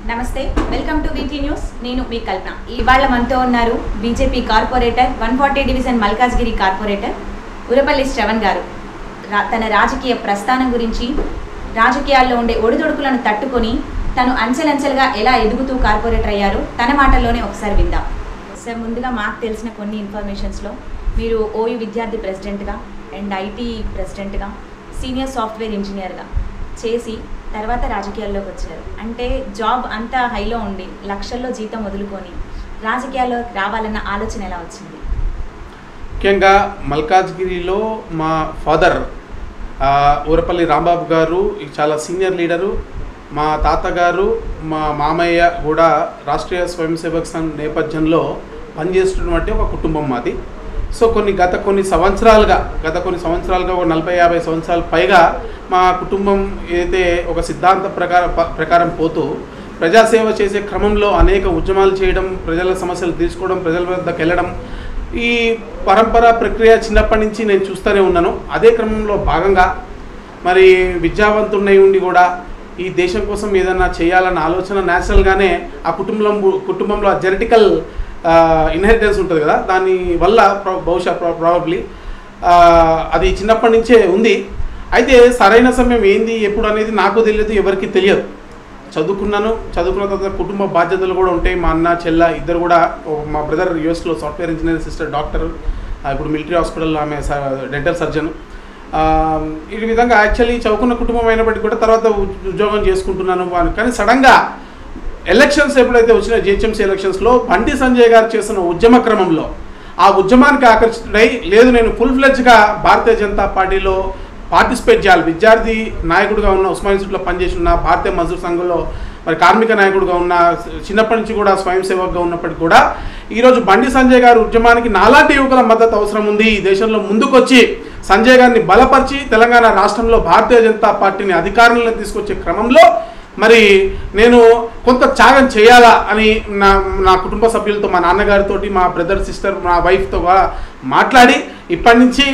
నమస్తే welcome to వీటీ news నేను మీ కల్పన ఇవాళ మనతో ఉన్నారు BJP corporator 140 division Malkajgiri corporator Urapalli Shravan గారు తన రాజకీయ ప్రస్థానం గురించి రాజకీయాల్లో ఉండే ఒడిదొడుకులను తట్టుకొని తను అంచెలంచెలుగా ఎలా ఎదుగుతూ కార్పొరేటర్ అయ్యారో తన మాటల్లోనే ఒకసారి విందాం సార్. ముందుగా మాకు తెలిసిన కొన్ని ఇన్ఫర్మేషన్స్లో మీరు ఓయూ విద్యార్థి ప్రెసిడెంట్గా అండ్ ఐటీ ప్రెసిడెంట్గా సీనియర్ సాఫ్ట్వేర్ ఇంజనీర్గా చేసి తర్వాత రాజకీయాల్లోకి వచ్చారు. అంటే జాబ్ అంతా హైలో ఉండి లక్షల్లో జీతం వదులుకొని రాజకీయాల్లో రావాలన్న ఆలోచన ఎలా వచ్చింది? ముఖ్యంగా మల్కాజ్గిరిలో మా ఫాదర్ ఊరపల్లి రాంబాబు గారు చాలా సీనియర్ లీడరు. మా తాతగారు మా మామయ్య కూడా రాష్ట్రీయ స్వయం సేవక్ సంఘ్ నేపథ్యంలో పనిచేస్తున్నటువంటి ఒక కుటుంబం మాది. సో గత కొన్ని సంవత్సరాలుగా ఒక 40-50 సంవత్సరాల పైగా మా కుటుంబం ఏదైతే ఒక సిద్ధాంత ప్రకారం పోతూ ప్రజాసేవ చేసే క్రమంలో అనేక ఉద్యమాలు చేయడం, ప్రజల సమస్యలు తీసుకోవడం, ప్రజల వద్దకు వెళ్ళడం, ఈ పరంపర ప్రక్రియ చిన్నప్పటి నుంచి నేను చూస్తూనే ఉన్నాను. అదే క్రమంలో భాగంగా మరి విద్యావంతున్నై ఉండి కూడా ఈ దేశం కోసం ఏదైనా చేయాలన్న ఆలోచన న్యాచురల్గానే ఆ కుటుంబంలో జెనెటికల్ ఇన్హెరిటెన్స్ ఉంటుంది కదా, దాని వల్ల బహుశా ప్రాబబ్లీ అది చిన్నప్పటి నుంచే ఉంది. అయితే సరైన సమయం ఏంది ఎప్పుడు అనేది నాకు తెలియదు, ఎవరికి తెలియదు. చదువుకున్న తర్వాత కుటుంబ బాధ్యతలు కూడా ఉంటాయి. మా అన్న చెల్ల ఇద్దరు కూడా, మా బ్రదర్ యూఎస్లో సాఫ్ట్వేర్ ఇంజనీర్, సిస్టర్ డాక్టర్, ఇప్పుడు మిలిటరీ హాస్పిటల్లో ఆమె డెంటల్ సర్జన్. ఈ విధంగా యాక్చువల్లీ చదువుకున్న కుటుంబం అయినప్పటికీ కూడా తర్వాత ఉద్యోగం చేసుకుంటున్నాను. కానీ సడన్గా ఎలక్షన్స్ ఎప్పుడైతే వచ్చినా జిహెచ్ఎంసీ ఎలక్షన్స్లో బండి సంజయ్ గారు చేస్తున్న ఉద్యమ క్రమంలో ఆ ఉద్యమానికి ఆకర్షితుడై లేదు నేను ఫుల్ ఫ్లెడ్జ్గా భారతీయ జనతా పార్టీలో పార్టిసిపేట్ చేయాలి. విద్యార్థి నాయకుడిగా ఉన్న ఉస్మాన్ ఇన్స్టిట్యూట్లో పనిచేసి ఉన్న, భారతీయ మజ్దూర్ సంఘంలో మరి కార్మిక నాయకుడిగా ఉన్న, చిన్నప్పటి నుంచి కూడా స్వయం సేవకుగా ఉన్నప్పటికీ కూడా ఈరోజు బండి సంజయ్ గారు ఉద్యమానికి నాలాంటి యువకుల మద్దతు అవసరం ఉంది. ఈ దేశంలో ముందుకొచ్చి సంజయ్ గారిని బలపరిచి తెలంగాణ రాష్ట్రంలో భారతీయ జనతా పార్టీని అధికారంలో తీసుకొచ్చే క్రమంలో మరి నేను కొంత త్యాగం చేయాలా అని నా కుటుంబ సభ్యులతో, మా నాన్నగారితో, మా బ్రదర్ సిస్టర్, మా వైఫ్తో మాట్లాడి ఇప్పటి నుంచి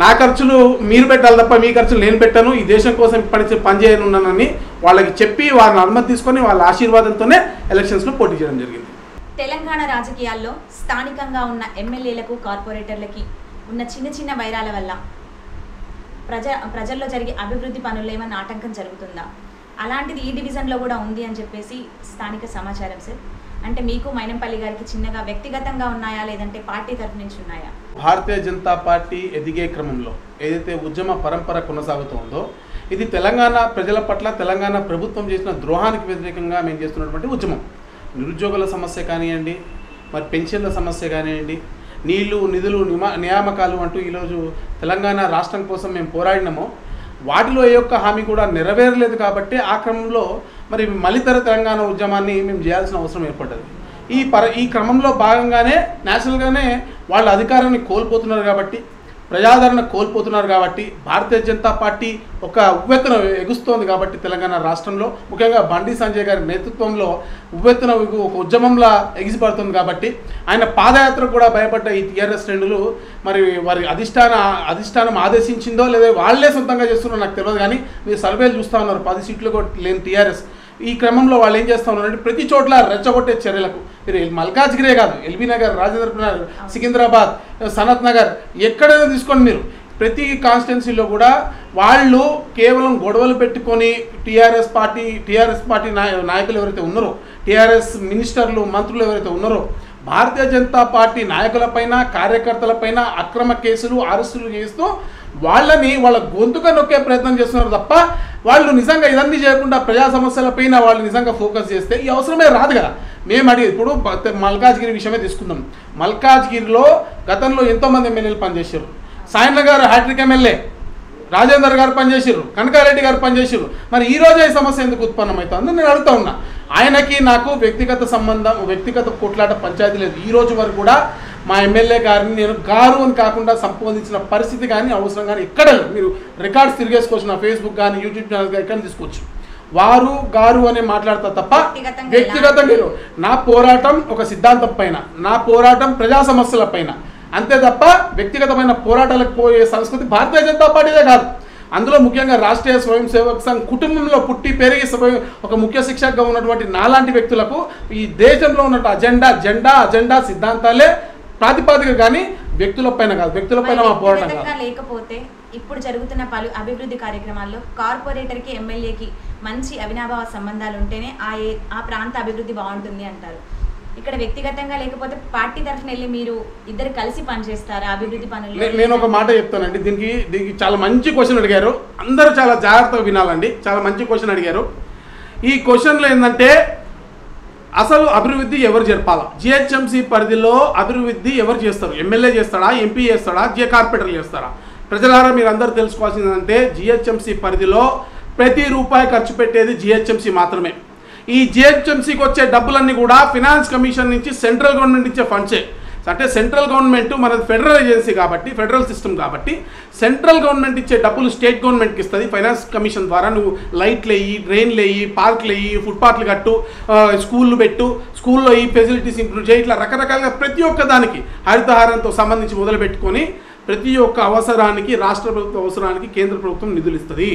నా ఖర్చులు మీరు పెట్టాలి తప్ప మీ ఖర్చులు నేను పెట్టాను, ఈ దేశం కోసం ఇప్పటి నుంచి పనిచేయనున్నానని వాళ్ళకి చెప్పి వారిని అనుమతి తీసుకొని వాళ్ళ ఆశీర్వాదంతోనే ఎలక్షన్స్లో పోటీ చేయడం జరిగింది. తెలంగాణ రాజకీయాల్లో స్థానికంగా ఉన్న ఎమ్మెల్యేలకు, కార్పొరేటర్లకి ఉన్న చిన్న చిన్న వైరాల వల్ల ప్రజల్లో జరిగే అభివృద్ధి పనుల్లో ఏమైనా ఆటంకం జరుగుతుందా? అలాంటిది ఈ డివిజన్లో కూడా ఉంది అని చెప్పేసి స్థానిక సమాచారం సార్. అంటే మీకు మైనంపల్లి గారికి చిన్నగా వ్యక్తిగతంగా ఉన్నాయా లేదంటే పార్టీ తరఫు నుంచి ఉన్నాయా? భారతీయ జనతా పార్టీ ఎదిగే క్రమంలో ఏదైతే ఉద్యమ పరంపర కొనసాగుతుందో ఇది తెలంగాణ ప్రజల పట్ల తెలంగాణ ప్రభుత్వం చేసిన ద్రోహానికి వ్యతిరేకంగా మేము చేస్తున్నటువంటి ఉద్యమం. నిరుద్యోగుల సమస్య కానివ్వండి, మరి పెన్షన్ల సమస్య కానివ్వండి, నీళ్లు నిధులు నియామకాలు అంటూ ఈరోజు తెలంగాణ రాష్ట్రం కోసం మేము పోరాడినామో వాటిలో ఏ ఒక్క హామీ కూడా నెరవేరలేదు. కాబట్టి ఆ క్రమంలో మరి మలితర తెలంగాణ ఉద్యమాన్ని మేము చేయాల్సిన అవసరం ఏర్పడ్డది. ఈ క్రమంలో భాగంగానే న్యాచురల్గానే వాళ్ళ అధికారాన్ని కోల్పోతున్నారు కాబట్టి, ప్రజాదరణ కోల్పోతున్నారు కాబట్టి, భారతీయ జనతా పార్టీ ఒక ఉవ్వెత్తున ఎగుస్తోంది కాబట్టి తెలంగాణ రాష్ట్రంలో ముఖ్యంగా బండి సంజయ్ గారి నేతృత్వంలో ఉవ్వెత్తున ఒక ఉద్యమంలా ఎగిసిపడుతుంది. కాబట్టి ఆయన పాదయాత్ర కూడా భయపడ్డ ఈ టీఆర్ఎస్ శ్రేణులు మరి వారి అధిష్టానం ఆదేశించిందో లేదా వాళ్ళే సొంతంగా చేస్తున్నారో నాకు తెలియదు. కానీ మీరు సర్వేలు చూస్తూ ఉన్నారు 10 సీట్లు లేని టీఆర్ఎస్. ఈ క్రమంలో వాళ్ళు ఏం చేస్తూ ఉన్నారంటే ప్రతి చోట్ల రెచ్చగొట్టే చర్యలకు, మీరు మల్కాజ్గిరే కాదు, ఎల్బీ నగర్, రాజేంద్ర నగర్, సికింద్రాబాద్, సనత్ నగర్ ఎక్కడైనా తీసుకోండి మీరు, ప్రతి కాన్స్టిట్యున్సీలో కూడా వాళ్ళు కేవలం గొడవలు పెట్టుకొని టీఆర్ఎస్ పార్టీ నాయకులు ఎవరైతే ఉన్నారో, టీఆర్ఎస్ మినిస్టర్లు, మంత్రులు ఎవరైతే ఉన్నారో భారతీయ జనతా పార్టీ నాయకులపైన, కార్యకర్తలపైన అక్రమ కేసులు, అరెస్టులు చేస్తూ వాళ్ళ గొంతుగా నొక్కే ప్రయత్నం చేస్తున్నారు తప్ప వాళ్ళు నిజంగా ఇదన్నీ చేయకుండా ప్రజా సమస్యలపైన వాళ్ళు నిజంగా ఫోకస్ చేస్తే ఈ అవసరమే రాదు కదా. మేము ఇప్పుడు మల్కాజ్గిరి విషయమే తీసుకుందాం. మల్కాజ్గిరిలో గతంలో ఎంతోమంది ఎమ్మెల్యేలు పనిచేశారు. సాయన్న గారు హ్యాట్రిక్ ఎమ్మెల్యే, రాజేందర్ గారు పనిచేసారు, కనకారెడ్డి గారు పనిచేసారు. మరి ఈ రోజే ఈ సమస్య ఎందుకు ఉత్పన్నమవుతుందని నేను అడుగుతా ఉన్నా. ఆయనకి నాకు వ్యక్తిగత సంబంధం, వ్యక్తిగత కొట్లాట పంచాయతీ లేదు. ఈ రోజు వరకు కూడా మా ఎమ్మెల్యే గారిని నేను గారు అని కాకుండా సంబోధించిన పరిస్థితి కానీ అవసరం కానీ ఎక్కడ లేదు. మీరు రికార్డ్స్ తిరిగేసుకోవచ్చు, నా ఫేస్బుక్ కానీ యూట్యూబ్ ఛానల్ కానీ ఎక్కడ తీసుకోవచ్చు. వారు గారు అనే మాట్లాడతా తప్ప వ్యక్తిగతంగా నా పోరాటం ఒక సిద్ధాంతం పైన, నా పోరాటం ప్రజా సమస్యల పైన, అంతే తప్ప వ్యక్తిగతమైన పోరాటాలకు పోయే సంస్కృతి భారతీయ జనతా పార్టీదే కాదు. అందులో ముఖ్యంగా రాష్ట్రీయ స్వయం సేవక్ సంఘ్ కుటుంబంలో పుట్టి పెరిగి ఒక ముఖ్య శిక్షకుగా ఉన్నటువంటి నాలాంటి వ్యక్తులకు ఈ దేశంలో ఉన్న అజెండా సిద్ధాంతాలే ప్రాతిపాదిక కానీ వ్యక్తులపైన కాదు. వ్యక్తులపైన మా పోరాటం లేకపోతే ఇప్పుడు జరుగుతున్న పలు అభివృద్ధి కార్యక్రమాల్లో కార్పొరేటర్కి ఎమ్మెల్యేకి మంచి అవినాభావ సంబంధాలు ఉంటేనే ఆ ప్రాంత అభివృద్ధి బాగుంటుంది అంటారు. ఇక్కడ వ్యక్తిగతంగా లేకపోతే పార్టీ తరఫున వెళ్ళి మీరు ఇద్దరు కలిసి పనిచేస్తారా అభివృద్ధి పనులు? నేను ఒక మాట చెప్తానండి. దీనికి చాలా మంచి క్వశ్చన్ అడిగారు. అందరూ చాలా జాగ్రత్తగా వినాలండి. చాలా మంచి క్వశ్చన్ అడిగారు. ఈ క్వశ్చన్లో ఏంటంటే అసలు అభివృద్ధి ఎవరు జరపాలా? జిహెచ్ఎంసీ పరిధిలో అభివృద్ధి ఎవరు చేస్తారు? ఎమ్మెల్యే చేస్తాడా, ఎంపీ చేస్తాడా, కార్పొరేటర్ చేస్తారా? ప్రజలారా మీరు అందరూ తెలుసుకోవాల్సింది ఏంటంటే జిహెచ్ఎంసీ పరిధిలో ప్రతి రూపాయి ఖర్చు పెట్టేది జిహెచ్ఎంసీ మాత్రమే. ఈ జిహెచ్ఎంసీకి వచ్చే డబ్బులన్నీ కూడా ఫినాన్స్ కమిషన్ నుంచి సెంట్రల్ గవర్నమెంట్ ఇచ్చే ఫండ్సే. అంటే సెంట్రల్ గవర్నమెంట్ మనది ఫెడరల్ ఏజెన్సీ కాబట్టి, ఫెడరల్ సిస్టమ్ కాబట్టి సెంట్రల్ గవర్నమెంట్ ఇచ్చే డబ్బులు స్టేట్ గవర్నమెంట్కి ఇస్తుంది. ఫైనాన్స్ కమిషన్ ద్వారా నువ్వు లైట్లు వేయి, డ్రైన్లు వేయి, పార్కులు వేయి, ఫుట్పాత్లు కట్టు, స్కూళ్ళు పెట్టు, స్కూల్లో ఈ ఫెసిలిటీస్ ఇంప్రూవ్ చేయి, ఇట్లా రకరకాలుగా ప్రతి ఒక్క దానికి హరితహారంతో సంబంధించి మొదలుపెట్టుకొని ప్రతి ఒక్క అవసరానికి రాష్ట్ర ప్రభుత్వ అవసరానికి కేంద్ర ప్రభుత్వం నిధులు ఇస్తుంది.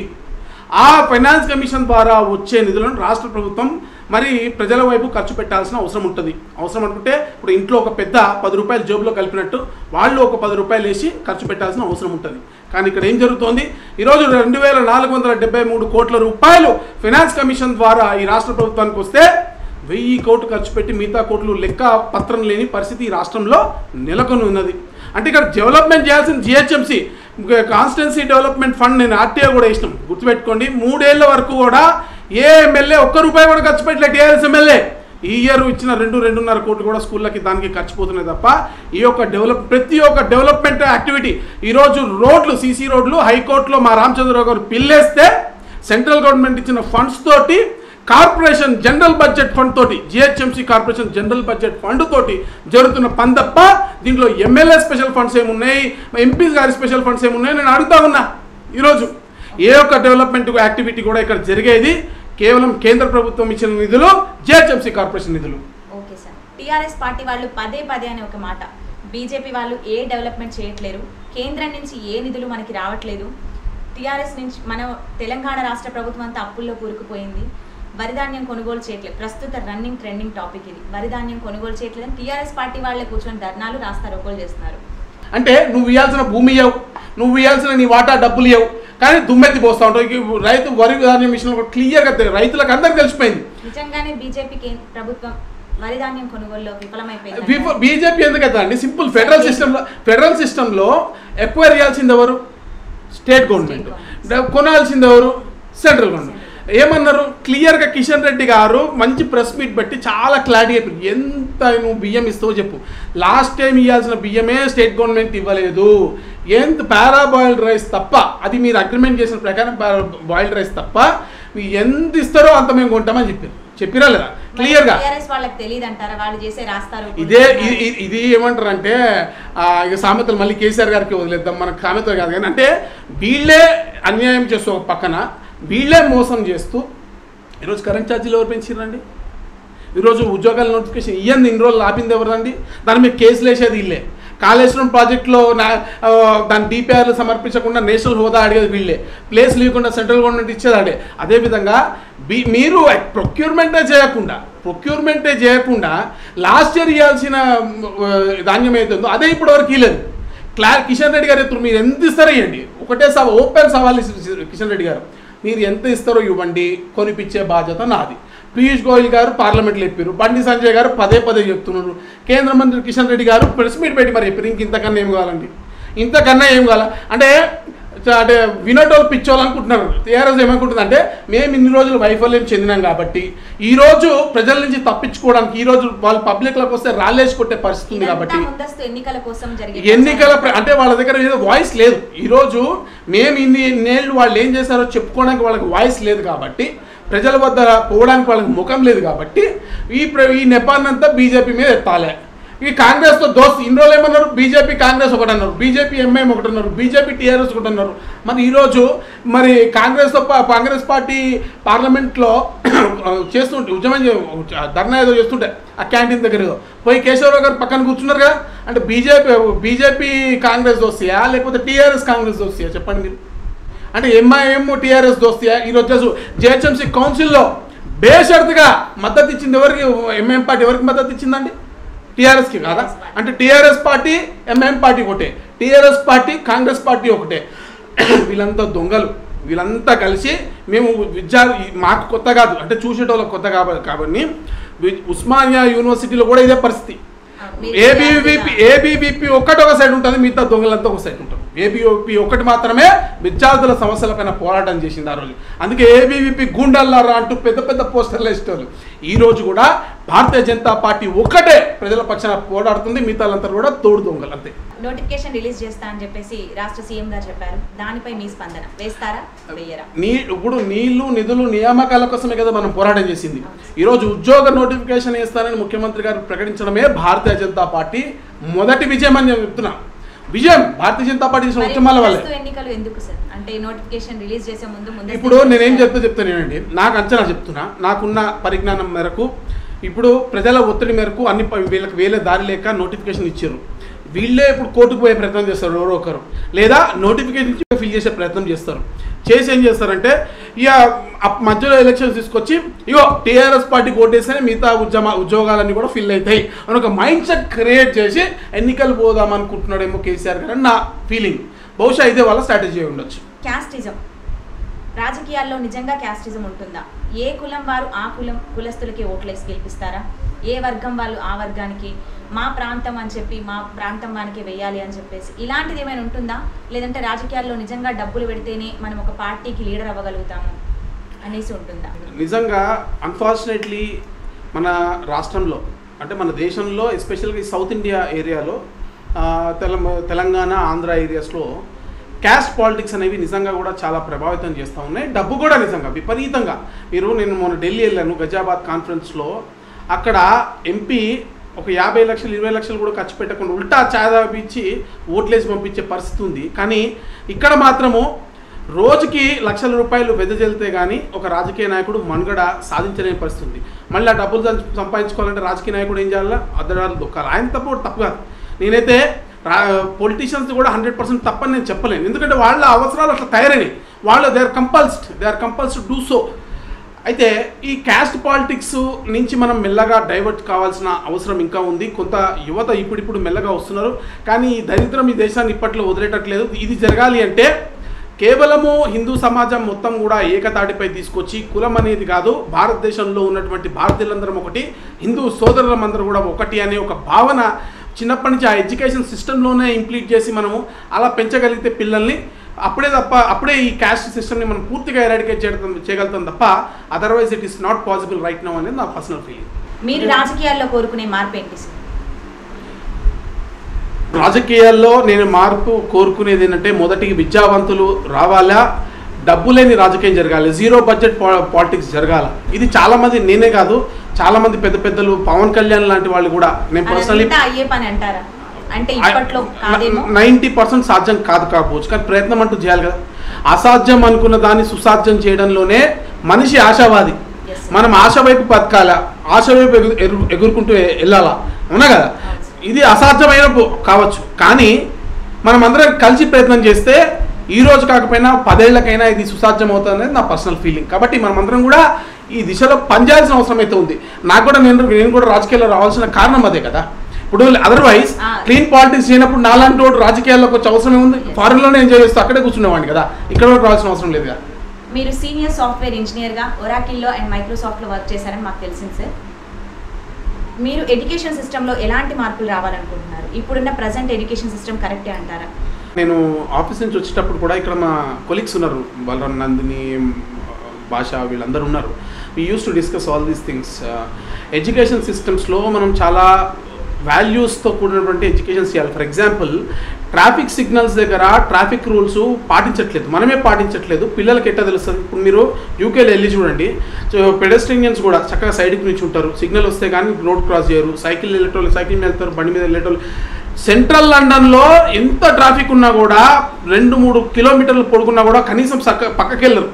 ఆ ఫైనాన్స్ కమిషన్ ద్వారా వచ్చే నిధులను రాష్ట్ర ప్రభుత్వం మరి ప్రజల వైపు ఖర్చు పెట్టాల్సిన అవసరం ఉంటుంది. అవసరం అనుకుంటే ఇప్పుడు ఇంట్లో ఒక పెద్ద 10 రూపాయలు జేబులో కలిపినట్టు వాళ్ళు ఒక 10 రూపాయలు వేసి ఖర్చు పెట్టాల్సిన అవసరం ఉంటుంది. కానీ ఇక్కడ ఏం జరుగుతోంది? ఈరోజు 2473 కోట్ల రూపాయలు ఫైనాన్స్ కమిషన్ ద్వారా ఈ రాష్ట్ర ప్రభుత్వానికి వస్తే 1000 కోట్లు ఖర్చు పెట్టి మిగతా కోట్లు లెక్క పత్రం లేని పరిస్థితి ఈ రాష్ట్రంలో నెలకొని ఉన్నది. అంటే ఇక్కడ డెవలప్మెంట్ చేయాల్సిన జిహెచ్ఎంసీ కాన్స్టిట్యున్సీ డెవలప్మెంట్ ఫండ్ నేను ఆర్టీఐ కూడా ఇష్టం గుర్తుపెట్టుకోండి. 3 ఏళ్ల వరకు కూడా ఏ ఎమ్మెల్యే ఒక్క రూపాయి కూడా ఖర్చు పెట్టలే. టీఆర్ఎస్ ఎమ్మెల్యే ఈ ఇయర్ ఇచ్చిన 2-2.5 కోట్లు కూడా స్కూళ్ళకి దానికి ఖర్చుపోతున్నాయి తప్ప ఈ యొక్క ప్రతి ఒక్క డెవలప్మెంట్ యాక్టివిటీ ఈరోజు రోడ్లు, సీసీ రోడ్లు హైకోర్టులో మా రామచంద్రరావు గారు పిల్లేస్తే సెంట్రల్ గవర్నమెంట్ ఇచ్చిన ఫండ్స్ తోటి కార్పొరేషన్ జనరల్ బడ్జెట్ ఫండ్ తోటి GHMC corporation general budget fund తోటి జరుగుతున్న పని తప్ప దీంట్లో ఎమ్మెల్యే స్పెషల్ ఫండ్స్ ఏమున్నాయి, ఎంపీ గారి స్పెషల్ ఫండ్స్ ఏమున్నాయి నేను అడుగుతా ఉన్నా. ఈరోజు ఏ ఒక్క డెవలప్మెంట్ యాక్టివిటీ కూడా ఇక్కడ జరిగేది కేవలం కేంద్ర ప్రభుత్వం ఇచ్చిన నిధులు, జిహెచ్ఎంసీ కార్పొరేషన్ నిధులు. ఓకే సార్, టీఆర్ఎస్ పార్టీ వాళ్ళు పదే అని ఒక మాట, బీజేపీ వాళ్ళు ఏ డెవలప్మెంట్ చేయట్లేరు, కేంద్రం నుంచి ఏ నిధులు మనకి రావట్లేదు, టీఆర్ఎస్ నుంచి మన తెలంగాణ రాష్ట్ర ప్రభుత్వం అంతా అప్పుల్లో కూరుకుపోయింది, వరిధాన్యం కొనుగోలు చేయట్లేదు. ప్రస్తుత రన్నింగ్ ట్రెండింగ్ టాపిక్ ఇది. వరిధాన్యం కొనుగోలు చేయట్లేదని టీఆర్ఎస్ పార్టీ వాళ్ళే కూర్చొని ధర్నాలు రాస్తారోకోలు చేస్తున్నారు. అంటే నువ్వు ఇవ్వాల్సిన భూమి ఇవ్వవు, నువ్వు ఇవ్వాల్సిన నీ వాటా డబ్బులు ఇవ్వవు, కానీ దుమ్మెత్తి పోస్తూ ఉంటావు. రైతు వరి ధాన్యం విషయంలో క్లియర్గా రైతులకు అందరికి తెలిసిపోయింది. నిజంగానే బీజేపీ ప్రభుత్వం వరిధాన్యం కొనుగోలులో విఫలమైపోయింది. బీజేపీ ఎందుకైతే అండి సింపుల్ ఫెడరల్ సిస్టంలో ఎక్వైర్ చేయాల్సింది ఎవరు? State government. కొనాల్సింది ఎవరు? Central government. ఏమన్నారు క్లియర్గా కిషన్ రెడ్డి గారు మంచి ప్రెస్ మీట్ పెట్టి చాలా క్లారిటీ చెప్పారు. ఎంత నువ్వు బియ్యం ఇస్తావో చెప్పు. లాస్ట్ టైం ఇవ్వాల్సిన బియ్యమే స్టేట్ గవర్నమెంట్ ఇవ్వలేదు. ఎంత పారాబాయిల్డ్ రైస్ తప్ప, అది మీరు అగ్రిమెంట్ చేసిన ప్రకారం బాయిల్డ్ రైస్ తప్ప మీరు ఎంత ఇస్తారో అంత మేము కొంటామని చెప్పిరా లేదా క్లియర్గా? ఇది ఏమంటారు అంటే ఇక సామెతలు మళ్ళీ కేసీఆర్ గారికి వదిలేద్దాం, మనకు సామెతలు కాదు కానీ అంటే వీళ్ళే అన్యాయం చేస్తూ ఒక పక్కన వీళ్ళే మోసం చేస్తూ ఈరోజు కరెంట్ ఛార్జీలు ఎవరు పెంచిరండి? ఈరోజు ఉద్యోగాల నోటిఫికేషన్ ఇవ్వండి ఇన్ని రోజులు ఆపింది ఎవరండి? దాని మీద కేసులు వేసేది వీళ్ళే. కాళేశ్వరం ప్రాజెక్టులో దాని డిపిఆర్లు సమర్పించకుండా నేషనల్ హోదా అడిగేది వీళ్ళే. ప్లేస్ లేకుండా సెంట్రల్ గవర్నమెంట్ ఇచ్చేది అడే. అదేవిధంగా మీరు ప్రొక్యూర్మెంటే చేయకుండా లాస్ట్ ఇయర్ ఇవ్వాల్సిన ధాన్యం ఏదైతుందో అదే ఇప్పటి వరకు ఇవ్వలేదు. కిషన్ రెడ్డి గారు ఎత్తురు మీరు ఎంత ఇస్తారో ఇవ్వండి. ఒకటే ఓపెన్ సవాల్ కిషన్ రెడ్డి గారు, మీరు ఎంత ఇస్తారో ఇవ్వండి, కొనిపించే బాధ్యత నాది. పీయూష్ గోయల్ గారు పార్లమెంట్లో చెప్పారు, బండి సంజయ్ గారు పదే చెప్తున్నారు, కేంద్ర మంత్రి కిషన్ రెడ్డి గారు ప్రెస్ మీట్ పెట్టి మరి చెప్పారు. ఇంతకన్నా ఏం కావాలండి? ఇంతకన్నా ఏం కావాలా? అంటే వినోటోళ్ళు పిచ్చోళ్ళు అనుకుంటున్నారు. టీఆర్ఎస్ ఏమనుకుంటుంది అంటే మేము ఇన్ని రోజులు వైఫల్యం చెందినాం కాబట్టి ఈరోజు ప్రజల నుంచి తప్పించుకోవడానికి ఈరోజు వాళ్ళు పబ్లిక్లోకి వస్తే రాళ్ళేసి కొట్టే పరిస్థితి ఉంది కాబట్టి ఎన్నికల అంటే వాళ్ళ దగ్గర ఏదో వాయిస్ లేదు. ఈరోజు మేము ఇన్ని నేళ్ళు వాళ్ళు ఏం చేశారో చెప్పుకోవడానికి వాళ్ళకి వాయిస్ లేదు కాబట్టి, ప్రజల వద్ద పోవడానికి వాళ్ళకి ముఖం లేదు కాబట్టి ఈ నెపాన్నంతా బీజేపీ మీద ఎత్తాలే. ఈ కాంగ్రెస్తో దోస్తు ఇన్ని రోజులు ఏమన్నారు? బీజేపీ కాంగ్రెస్ ఒకటి అన్నారు, బీజేపీ ఎంఐఎం ఒకటి అన్నారు, బీజేపీ టీఆర్ఎస్ ఒకటి అన్నారు. మరి ఈరోజు మరి కాంగ్రెస్ పార్టీ పార్లమెంట్లో చేస్తుంటే ఉద్యమం ధర్నా ఏదో చేస్తుంటే ఆ క్యాంటీన్ దగ్గర పోయి కేశవరావు గారు పక్కన కూర్చున్నారు కదా. అంటే బీజేపీ కాంగ్రెస్ దోస్తాయా లేకపోతే టీఆర్ఎస్ కాంగ్రెస్ దోస్తాయా చెప్పండి మీరు? అంటే ఎంఐఎం టీఆర్ఎస్ దోస్తీ ఈరోజు జిహెచ్ఎంసీ కౌన్సిల్లో బేషరతుగా మద్దతు ఇచ్చింది ఎవరికి? ఎంఐఎం పార్టీ ఎవరికి మద్దతు ఇచ్చిందండి? టీఆర్ఎస్కి కాదా? అంటే టీఆర్ఎస్ పార్టీ ఎంఐఎం పార్టీ ఒకటే, టీఆర్ఎస్ పార్టీ కాంగ్రెస్ పార్టీ ఒకటే. వీళ్ళంతా దొంగలు. వీళ్ళంతా కలిసి మేము మాకు కొత్త కాదు, అంటే చూసేటోళ్ళకి కొత్త కాబట్టి ఉస్మానియా యూనివర్సిటీలో కూడా ఇదే పరిస్థితి. ఏబీవీపీ ఒక్కటి ఒక సైడ్ ఉంటుంది, మిగతా దొంగలంతా ఒక సైడ్ ఉంటారు. ఏబీవీపీ ఒకటి మాత్రమే విద్యార్థుల సమస్యలపైన పోరాటం చేసింది ఆ రోజు. అందుకే ఏబీవీపీ గూండాలారా అంటూ పెద్ద పెద్ద పోస్టర్లు వేసేవాళ్ళు. ఈ రోజు కూడా భారతీయ జనతా పార్టీ ఒక్కటే ప్రజల పక్షాన పోరాడుతుంది, మిగతాలంతా కూడా తోడు దొంగలు అంతే. నోటిఫికేషన్ రిలీజ్ చేస్తా అని చెప్పేసి రాష్ట్ర సీఎం గారు చెప్పారు, దానిపై మీ స్పందన? వేస్తారా వేయరా? ఇప్పుడు నీళ్లు నిధులు నియామకాల కోసమే కదా మనం పోరాటం చేసింది. ఈరోజు ఉద్యోగ నోటిఫికేషన్ వేస్తానని ముఖ్యమంత్రి గారు ప్రకటించడమే భారతీయ జనతా పార్టీ మొదటి విజయం అని నేను చెప్తున్నా. విజయం భారతీయ జనతా పార్టీ చేసిన ఉద్యమాల వల్ల. ఎన్నికలు ఎందుకు సార్? అంటే నోటిఫికేషన్ రిలీజ్ చేసే ముందు ఇప్పుడు నేనేం చెప్తానేనండి, నాకు అంచనా చెప్తున్నా, నాకున్న పరిజ్ఞానం మేరకు ఇప్పుడు ప్రజల ఒత్తిడి మేరకు అన్ని వీళ్ళకి వేరే దారి లేక నోటిఫికేషన్ ఇచ్చారు. వీళ్ళే ఇప్పుడు కోర్టుకు పోయే ప్రయత్నం చేస్తారు ఎవరో ఒకరు, లేదా నోటిఫికేషన్ ఫిల్ చేసే ప్రయత్నం చేస్తారు. చేసి ఏం చేస్తారంటే ఇక మధ్యలో ఎలక్షన్స్ తీసుకొచ్చి ఇగో టీఆర్ఎస్ పార్టీకి ఓటేస్తేనే మిగతా ఉద్యోగాలన్నీ కూడా ఫిల్ అవుతాయి అని ఒక మైండ్ సెట్ క్రియేట్ చేసి ఎన్నికలు పోదాం అనుకుంటున్నాడేమో కేసీఆర్ గారు నా ఫీలింగ్. బహుశా ఇదే వాళ్ళ స్ట్రాటజీ ఉండొచ్చు. క్యాస్టిజం రాజకీయాల్లో నిజంగా క్యాస్టిజం ఉంటుందా? ఏ కులం వారు ఆ కులస్తులకి ఓట్లేసి గెలిపిస్తారా? ఏ వర్గం వాళ్ళు ఆ వర్గానికి, మా ప్రాంతం అని చెప్పి మా ప్రాంతం వానికి వెయ్యాలి అని చెప్పేసి ఇలాంటిది ఏమైనా ఉంటుందా? లేదంటే రాజకీయాల్లో నిజంగా డబ్బులు పెడితేనే మనం ఒక పార్టీకి లీడర్ అవ్వగలుగుతాము అనేసి ఉంటుందా? నిజంగా అన్ఫార్చునేట్లీ మన రాష్ట్రంలో, అంటే మన దేశంలో, ఎస్పెషల్గా ఈ సౌత్ ఇండియా ఏరియాలో, తెలంగాణ ఆంధ్ర ఏరియాస్లో క్యాస్ట్ పాలిటిక్స్ అనేవి నిజంగా కూడా చాలా ప్రభావితం చేస్తూ ఉన్నాయి. డబ్బు కూడా నిజంగా విపరీతంగా. నేను మొన్న ఢిల్లీ వెళ్ళాను గజాబాద్ కాన్ఫరెన్స్లో. అక్కడ ఎంపీ ఒక 50 లక్షలు 20 లక్షలు కూడా ఖర్చు పెట్టకుండా ఉల్టా చాదాపిచ్చి ఓట్లేసి పంపించే పరిస్థితి ఉంది. కానీ ఇక్కడ మాత్రము రోజుకి లక్షల రూపాయలు వెదజల్లితే కానీ ఒక రాజకీయ నాయకుడు మనుగడ సాధించలేని పరిస్థితి ఉంది. మళ్ళీ ఆ డబ్బులు సంపాదించుకోవాలంటే రాజకీయ నాయకుడు ఏం చేయాలా? అద్దడాలు దొక్కాలి. ఆయన తప్పు కాదు. నేనైతే పొలిటీషియన్స్ కూడా 100% తప్పని నేను చెప్పలేను. ఎందుకంటే వాళ్ళ అవసరాలు అట్లా తయారైనాయి. వాళ్ళు దే ఆర్ కంపల్స్డ్ డూ సో. అయితే ఈ క్యాస్ట్ పాలిటిక్స్ నుంచి మనం మెల్లగా డైవర్ట్ కావాల్సిన అవసరం ఇంకా ఉంది. కొంత యువత ఇప్పుడు మెల్లగా వస్తున్నారు. కానీ ఈ దరిద్రం ఈ దేశాన్ని ఇప్పట్లో వదిలేటట్లేదు. ఇది జరగాలి అంటే కేవలము హిందూ సమాజం మొత్తం కూడా ఏకతాటిపై తీసుకొచ్చి కులం అనేది కాదు, భారతదేశంలో ఉన్నటువంటి భారతీయులందరం ఒకటి, హిందూ సోదరులందరూ కూడా ఒకటి అనే ఒక భావన చిన్నప్పటి నుంచి ఆ ఎడ్యుకేషన్ సిస్టంలోనే ఇంప్లీట్ చేసి మనము అలా పెంచగలిగితే పిల్లల్ని అప్పుడే ఈ క్యాస్ట్ సిస్టమ్ని మనం పూర్తిగా ఎరాడికేట్ చేయగలుగుతాం తప్ప otherwise it is not possible right now అనేది నా పర్సనల్ ఫీలింగ్. మీరు రాజకీయాల్లో కోరుకునే మార్పు ఏంటి? రాజకీయాల్లో నేను మార్పు కోరుకునేది ఏంటంటే మొదటికి విద్యావంతులు రావాలా, డబ్బు లేని రాజకీయం జరగాలి, జీరో బడ్జెట్ పాలిటిక్స్ జరగాల. ఇది చాలామంది, నేనే కాదు చాలామంది పెద్దలు పవన్ కళ్యాణ్ లాంటి వాళ్ళు కూడా నేను పర్సనలీ 90% సాధ్యం కాకపోవచ్చు, కానీ ప్రయత్నం అంటూ చేయాలి కదా. అసాధ్యం అనుకున్న దాన్ని సుసాధ్యం చేయడంలోనే మనిషి ఆశావాది. మనం ఆశ వైపు బతకాలా, ఆశ వైపు ఎగురుకుంటూ వెళ్ళాలా, అవునా కదా. ఇది అసాధ్యమైన కావచ్చు, కానీ మనం అందరం కలిసి ప్రయత్నం చేస్తే ఈ రోజు కాకపోయినా 10 ఏళ్లకైనా ఇది సుసాధ్యం అవుతుంది అనేది నా పర్సనల్ ఫీలింగ్. కాబట్టి మనమందరం కూడా ఈ దిశలో పనిచేయాల్సిన అవసరం అయితే ఉంది. నాకు కూడా నేను కూడా రాజకీయాల్లో రావాల్సిన కారణం అదే కదా. ఇప్పుడు అదర్వైజ్ క్లీన్ పాలిటిక్స్ చేయనప్పుడు నాలాంటి వాడు రాజకీయాల్లోకి వచ్చే అవసరం ఏముంది? ఫారెన్లోనే ఎంజాయ్ చేస్తూ అక్కడే కూర్చునేవాడిని కదా, ఇక్కడ కూడా రావాల్సిన అవసరం లేదు కదా. మీరు సీనియర్ సాఫ్ట్వేర్ ఇంజనీర్గా ఒరాకిల్లో అండ్ మైక్రోసాఫ్ట్లో వర్క్ చేశారని మాకు తెలిసింది సార్. మీరు ఎడ్యుకేషన్ సిస్టంలో ఎలాంటి మార్పులు రావాలనుకుంటున్నారు? ఇప్పుడున్న ప్రజెంట్ ఎడ్యుకేషన్ సిస్టమ్ కరెక్టే అంటారా? నేను ఆఫీస్ నుంచి వచ్చేటప్పుడు కూడా ఇక్కడ మా కొలీగ్స్ ఉన్నారు, బలరాం, నందిని, భాష, వీళ్ళందరూ ఉన్నారు. We use to discuss all these things. Education సిస్టమ్స్లో మనం చాలా వాల్యూస్తో కూడినటువంటి ఎడ్యుకేషన్ చేయాలి. ఫర్ ఎగ్జాంపుల్ ట్రాఫిక్ సిగ్నల్స్ దగ్గర ట్రాఫిక్ రూల్స్ పాటించట్లేదు, మనమే పాటించట్లేదు, పిల్లలకి ఎట్లా తెలుస్తుంది? ఇప్పుడు మీరు యూకేలో వెళ్ళి చూడండి, పెడెస్ట్రియన్స్ కూడా చక్కగా సైడ్కి నుంచి ఉంటారు, సిగ్నల్ వస్తే కానీ రోడ్ క్రాస్ చేయరు, సైకిల్ వెళ్ళేటోళ్ళు సైకిల్ మీద వెళ్తారు, బండి మీద వెళ్ళేటోళ్ళు. సెంట్రల్ లండన్లో ఎంత ట్రాఫిక్ ఉన్నా కూడా 2-3 కిలోమీటర్లు పొడుగున్నా కూడా కనీసం పక్కకి వెళ్ళరు.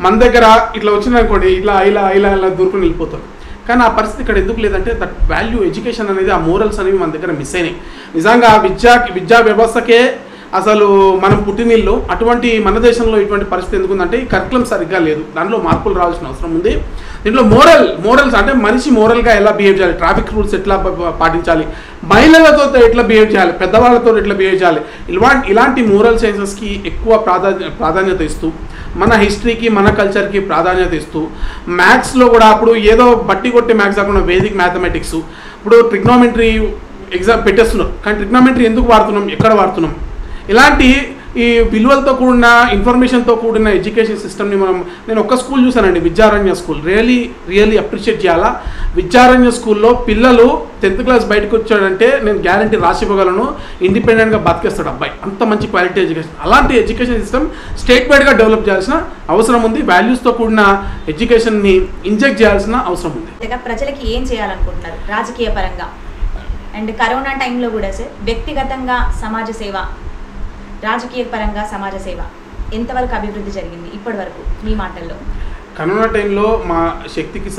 మన దగ్గర ఇట్లా వచ్చిందనుకోండి, ఇలా దూరుకుని వెళ్ళిపోతారు. కానీ ఆ పరిస్థితి ఇక్కడ ఎందుకు లేదంటే దట్ వాల్యూ ఎడ్యుకేషన్ అనేది, ఆ మోరల్స్ అనేవి మన దగ్గర మిస్ అయినాయి. నిజంగా విద్యా వ్యవస్థకే అసలు మనం పుట్టినిల్లు. అటువంటి మన దేశంలో ఇటువంటి పరిస్థితి ఎందుకుందంటే ఈ కరికులం సరిగ్గా లేదు. దాంట్లో మార్పులు రావాల్సిన అవసరం ఉంది. దీంట్లో మోరల్స్ అంటే మనిషి మోరల్గా ఎలా బిహేవ్ చేయాలి, ట్రాఫిక్ రూల్స్ ఎట్లా పాటించాలి, మహిళలతో ఎట్లా బిహేవ్ చేయాలి, పెద్దవాళ్ళతో ఎట్లా బిహేవ్ చేయాలి, ఇలాంటి మోరల్ సైన్సెస్కి ఎక్కువ ప్రాధాన్యత ఇస్తూ, మన హిస్టరీకి మన కల్చర్కి ప్రాధాన్యత ఇస్తూ, మ్యాథ్స్లో కూడా అప్పుడు ఏదో బట్టి కొట్టే మ్యాథ్స్ కాకుండా వేదిక్ మ్యాథమెటిక్స్, ఇప్పుడు ట్రిగ్నోమెట్రీ ఎగ్జామ్ పెట్టేస్తున్నారు. కానీ ట్రిగ్నోమెట్రీ ఎందుకు వాడుతున్నాం, ఎక్కడ వాడుతున్నాం, ఇలాంటి ఈ విలువలతో కూడిన ఇన్ఫర్మేషన్తో కూడిన ఎడ్యుకేషన్ సిస్టమ్ని నేను ఒక్క స్కూల్ చూశానండి, విద్యారణ్య స్కూల్. రియల్లీ అప్రిషియేట్ చేయాలా. విద్యారణ్య స్కూల్లో పిల్లలు 10th క్లాస్ బయటకు వచ్చాడంటే నేను గ్యారంటీ రాసి ఇవ్వగలను, ఇండిపెండెంట్గా బతికేస్తాడు అబ్బాయి. అంత మంచి క్వాలిటీ ఎడ్యుకేషన్. అలాంటి ఎడ్యుకేషన్ సిస్టమ్ స్టేట్ వైడ్గా డెవలప్ చేయాల్సిన అవసరం ఉంది. వాల్యూస్తో కూడిన ఎడ్యుకేషన్ని ఇంజెక్ట్ చేయాల్సిన అవసరం ఉంది. ప్రజలకి ఏం చేయాలనుకుంటున్నారు రాజకీయ పరంగా అండ్ కరోనా టైంలో కూడా సార్ వ్యక్తిగతంగా సమాజ సేవ, రాజకీయ పరంగా సమాజ సేవ ఎంతవరకు అభివృద్ధి జరిగింది ఇప్పటి వరకు మీ మాటల్లో? కరోనా టైంలో మా శక్తికి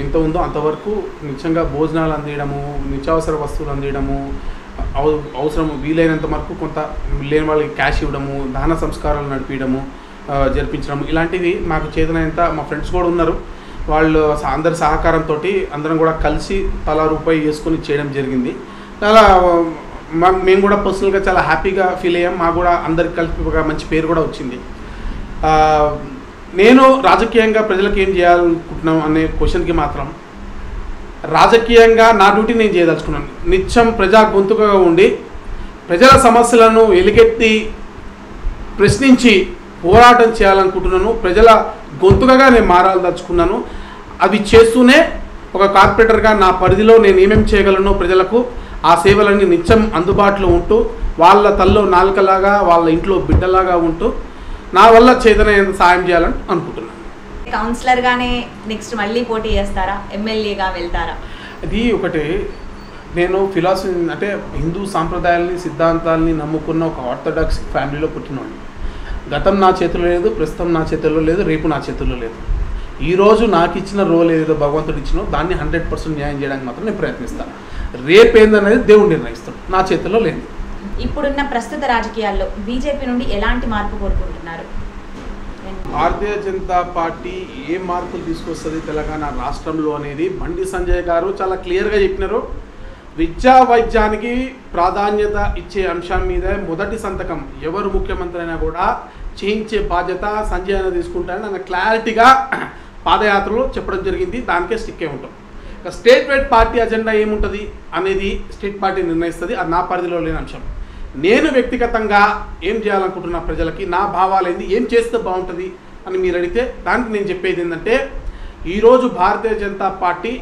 ఎంత ఉందో అంతవరకు నిజంగా భోజనాలు అందియడము, నిత్యావసర వస్తువులు అందియడము, అవసరం వీలైనంత వరకు కొంత లేని వాళ్ళకి క్యాష్ ఇవ్వడము, దాన సంస్కారాలు నడిపించడము, జరిపించడము, ఇలాంటివి మాకు చేతనైనంత. మా ఫ్రెండ్స్ కూడా ఉన్నారు, వాళ్ళు అందరి సహకారంతో అందరం కూడా కలిసి తలా రూపాయి వేసుకొని చేయడం జరిగింది. చాలా మేము కూడా పర్సనల్గా చాలా హ్యాపీగా ఫీల్ అయ్యాం. మాకు కూడా అందరికి కలిపి ఒక మంచి పేరు కూడా వచ్చింది. నేను రాజకీయంగా ప్రజలకు ఏం చేయాలనుకుంటున్నాం అనే క్వశ్చన్కి మాత్రం రాజకీయంగా నా డ్యూటీ నేను చేయదలుచుకున్నాను. నిత్యం ప్రజా గొంతుకగా ఉండి ప్రజల సమస్యలను ఎలుగెత్తి ప్రశ్నించి పోరాటం చేయాలనుకుంటున్నాను. ప్రజల గొంతుకగా నేను మారాలదలుచుకున్నాను. అవి చేస్తూనే ఒక కార్పొరేటర్గా నా పరిధిలో నేను ఏమేమి చేయగలను ప్రజలకు ఆ సేవలన్నీ నిత్యం అందుబాటులో ఉంటూ, వాళ్ళ తల్లో నాలుకలాగా వాళ్ళ ఇంట్లో బిడ్డలాగా ఉంటూ నా వల్ల చేతనైనంత సాయం చేయాలని అనుకుంటున్నాను. కౌన్సిలర్గానే నెక్స్ట్ మళ్ళీ పోటీ చేస్తారా, ఎమ్మెల్యేగా వెళ్తారా? ఇది ఒకటి. నేను ఫిలాసఫీ అంటే హిందూ సాంప్రదాయాల్ని సిద్ధాంతాలని నమ్ముకున్న ఒక ఆర్థోడాక్స్ ఫ్యామిలీలో పుట్టినవాడిని. గతం నా చేతిలో లేదు, ప్రస్తుతం నా చేతుల్లో లేదు, రేపు నా చేతుల్లో లేదు. ఈరోజు నాకు ఇచ్చిన రోల్ ఏదో భగవంతుడు ఇచ్చినో దాన్ని 100% న్యాయం చేయడానికి మాత్రం నేను ప్రయత్నిస్తాను. రేపేందనేది దేవుడు నిర్ణయిస్తాడు, నా చేతుల్లో లేదు. ఇప్పుడున్న ప్రస్తుత రాజకీయాల్లో బీజేపీ నుండి ఎలాంటి మార్పు కోరుకుంటున్నారు? భారతీయ జనతా పార్టీ ఏ మార్పులు తీసుకొస్తుంది తెలంగాణ రాష్ట్రంలో అనేది బండి సంజయ్ గారు చాలా క్లియర్గా చెప్పినారు. విద్యా వైద్యానికి ప్రాధాన్యత ఇచ్చే అంశం మీద మొదటి సంతకం ఎవరు ముఖ్యమంత్రి అయినా కూడా చేయించే బాధ్యత సంజయ్ అన్న తీసుకుంటారని ఆయన క్లారిటీగా పాదయాత్రలో చెప్పడం జరిగింది. దానికే స్టిక్ అయి ఉంటాం. స్టేట్ వైడ్ పార్టీ అజెండా ఏముంటుంది అనేది స్టేట్ పార్టీ నిర్ణయిస్తుంది. అది నా పరిధిలో లేని అంశం. నేను వ్యక్తిగతంగా ఏం చేయాలనుకుంటున్నా, ప్రజలకి నా భావాలు ఏంది, ఏం చేస్తే బాగుంటుంది అని మీరు అడిగితే దానికి నేను చెప్పేది ఏంటంటే, ఈరోజు భారతీయ జనతా పార్టీ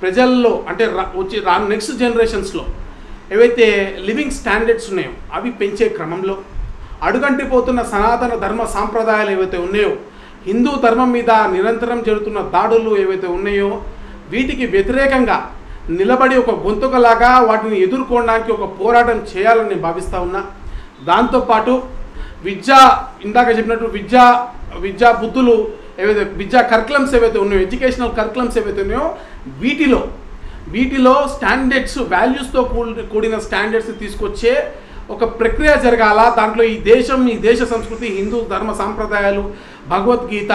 ప్రజల్లో అంటే నెక్స్ట్ జనరేషన్స్లో ఏవైతే లివింగ్ స్టాండర్డ్స్ ఉన్నాయో అవి పెంచే క్రమంలో అడుగంటిపోతున్న సనాతన ధర్మ సాంప్రదాయాలు ఏవైతే ఉన్నాయో, హిందూ ధర్మం మీద నిరంతరం జరుగుతున్న దాడులు ఏవైతే ఉన్నాయో వీటికి వ్యతిరేకంగా నిలబడి ఒక గొంతుకలాగా వాటిని ఎదుర్కోవడానికి ఒక పోరాటం చేయాలని నేను భావిస్తూ ఉన్నా. దాంతోపాటు ఇందాక చెప్పినట్టు విద్యా బుద్ధులు ఏవైతే విద్యా కరికులమ్స్ ఏవైతే ఉన్నాయో, ఎడ్యుకేషనల్ కరికులమ్స్ ఏవైతే ఉన్నాయో వీటిలో స్టాండర్డ్స్, వాల్యూస్తో కూడిన స్టాండర్డ్స్ తీసుకొచ్చే ఒక ప్రక్రియ జరగాల. దాంట్లో ఈ దేశ సంస్కృతి, హిందూ ధర్మ సాంప్రదాయాలు, Bhagavad Gita,